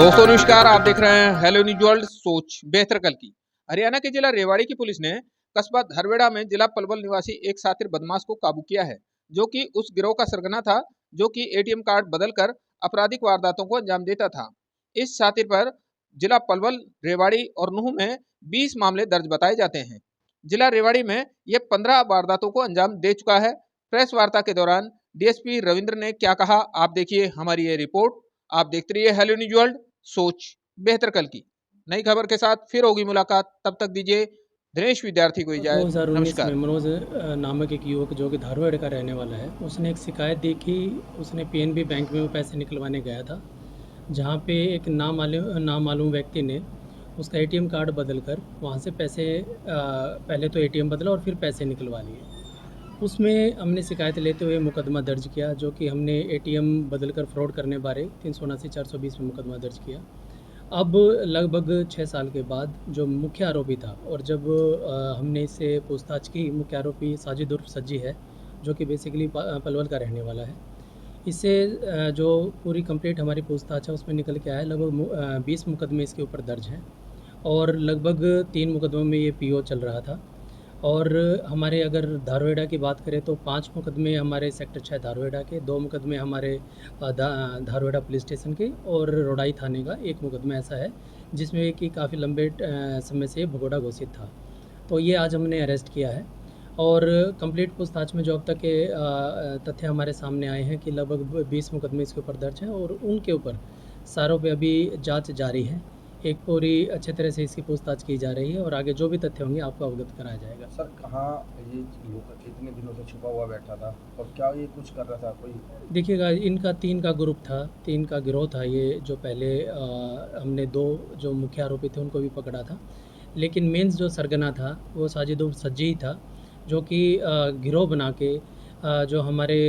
दोस्तों नमस्कार, आप देख रहे हैं हेलो न्यूज वर्ल्ड सोच बेहतर कल की। हरियाणा के जिला रेवाड़ी की पुलिस ने कस्बा धारवेड़ा में जिला पलवल निवासी एक शातिर बदमाश को काबू किया है, जो कि उस गिरोह का सरगना था, जो कि एटीएम कार्ड बदलकर आपराधिक वारदातों को अंजाम देता था। इस शातिर पर जिला पलवल, रेवाड़ी और नूह में 20 मामले दर्ज बताए जाते हैं। जिला रेवाड़ी में ये 15 वारदातों को अंजाम दे चुका है। प्रेस वार्ता के दौरान डीएसपी रविंद्र ने क्या कहा, आप देखिए हमारी ये रिपोर्ट। आप देखते रहिए हेलो न्यूज वर्ल्ड सोच बेहतर कल की। नई खबर के साथ फिर होगी मुलाकात, तब तक दीजिए दिनेश विद्यार्थी को इजाजत। 2019 में नमस्कार। मनोज नामक एक युवक जो कि धारवाड़ का रहने वाला है, उसने एक शिकायत दी कि उसने पीएनबी बैंक में वो पैसे निकलवाने गया था, जहां पे एक नामालूम व्यक्ति ने उसका एटीएम कार्ड बदलकर वहां से पैसे पहले तो एटीएम बदला और फिर पैसे निकलवा लिए। उसमें हमने शिकायत लेते हुए मुकदमा दर्ज किया, जो कि हमने एटीएम बदलकर फ्रॉड करने बारे 379/420 में मुकदमा दर्ज किया। अब लगभग 6 साल के बाद जो मुख्य आरोपी था, और जब हमने इससे पूछताछ की, मुख्य आरोपी साजिद उर्फ सज्जी है, जो कि बेसिकली पलवल का रहने वाला है। इससे जो पूरी कंप्लीट हमारी पूछताछ है उसमें निकल के आया लगभग 20 मुकदमे इसके ऊपर दर्ज हैं, और लगभग 3 मुकदमों में ये पीओ चल रहा था। और हमारे अगर धारवेड़ा की बात करें तो 5 मुकदमे हमारे सेक्टर 6 धारवेड़ा के, 2 मुकदमे हमारे धारवेड़ा पुलिस स्टेशन के, और रोडाई थाने का 1 मुकदमा ऐसा है जिसमें कि काफ़ी लंबे समय से भगोड़ा घोषित था। तो ये आज हमने अरेस्ट किया है, और कंप्लीट पूछताछ में जो अब तक के तथ्य हमारे सामने आए हैं कि लगभग 20 मुकदमे इसके ऊपर दर्ज हैं, और उनके ऊपर सारों पे अभी जांच जारी है। एक पूरी अच्छे तरह से इसकी पूछताछ की जा रही है, और आगे जो भी तथ्य होंगे आपको अवगत कराया जाएगा। सर, कहाँ ये युवक इतने दिनों से छुपा हुआ बैठा था और क्या ये कुछ कर रहा था? कोई देखिएगा, इनका 3 का ग्रुप था, 3 का गिरोह था ये। जो पहले हमने 2 जो मुख्य आरोपी थे उनको भी पकड़ा था, लेकिन मेंस जो सरगना था वो साजिद उर्फ सज्जी ही था, जो कि गिरोह बना के जो हमारे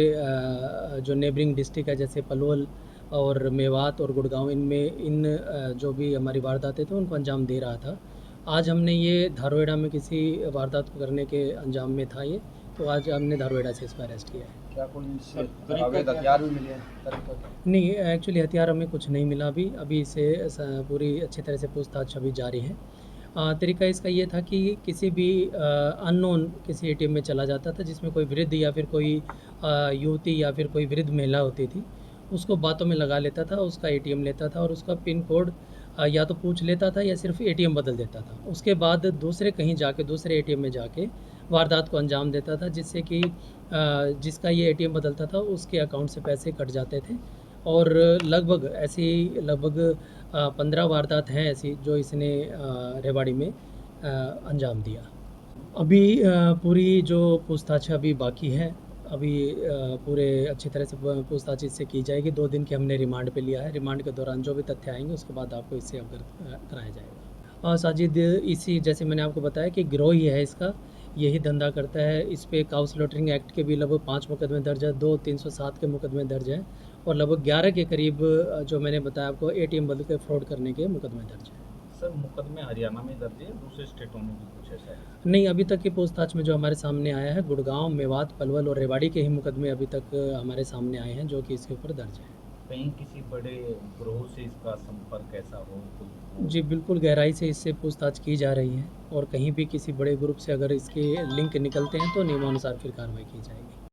जो नेबरिंग डिस्ट्रिक्ट है जैसे पलवल और मेवात और गुड़गांव, इनमें जो भी हमारी वारदातें थे उनको अंजाम दे रहा था। आज हमने ये धारवेड़ा में किसी वारदात को करने के अंजाम में था ये, तो आज हमने धारवेड़ा से इसको अरेस्ट किया है। क्या कोई इससे अवैध हथियार भी मिले हैं? नहीं, एक्चुअली हथियार हमें कुछ नहीं मिला अभी इसे पूरी अच्छी तरह से पूछताछ अभी जारी है। तरीका इसका ये था कि किसी भी अननोन किसी एटीएम में चला जाता था, जिसमें कोई वृद्ध या फिर कोई युवती या फिर कोई वृद्ध महिला होती थी, उसको बातों में लगा लेता था, उसका एटीएम लेता था और उसका पिन कोड या तो पूछ लेता था या सिर्फ एटीएम बदल देता था। उसके बाद दूसरे एटीएम में जाके वारदात को अंजाम देता था, जिससे कि जिसका ये एटीएम बदलता था उसके अकाउंट से पैसे कट जाते थे। और लगभग 15 वारदात हैं ऐसी जो इसने रेवाड़ी में अंजाम दिया। अभी पूरी जो पूछताछ है अभी बाकी है। अभी पूरे अच्छी तरह से पूछताछ इससे की जाएगी। 2 दिन के हमने रिमांड पे लिया है। रिमांड के दौरान जो भी तथ्य आएंगे उसके बाद आपको इससे अवगत कराया जाएगा। साजिद इसी, जैसे मैंने आपको बताया कि गिरोह ही है इसका, यही धंधा करता है। इस पे काउ स्लॉटरिंग एक्ट के भी लगभग 5 मुकदमे दर्ज है, 2 307 के मुकदमे दर्ज हैं, और लगभग 11 के करीब जो मैंने बताया आपको एटीएम बदल के फ्रॉड करने के मुकदमे दर्ज हैं। सर, मुकदमे हरियाणा में दर्ज है, दूसरे स्टेटों में भी कुछ ऐसा है? नहीं, अभी तक की पूछताछ में जो हमारे सामने आया है, गुड़गांव, मेवात, पलवल और रेवाड़ी के ही मुकदमे अभी तक हमारे सामने आए हैं, जो कि इसके ऊपर दर्ज है। कहीं किसी बड़े ग्रोह से इसका संपर्क ऐसा हो कोई? जी बिल्कुल, गहराई से इससे पूछताछ की जा रही है, और कहीं भी किसी बड़े ग्रुप से अगर इसके लिंक निकलते हैं तो नियमानुसार फिर कार्रवाई की जाएगी।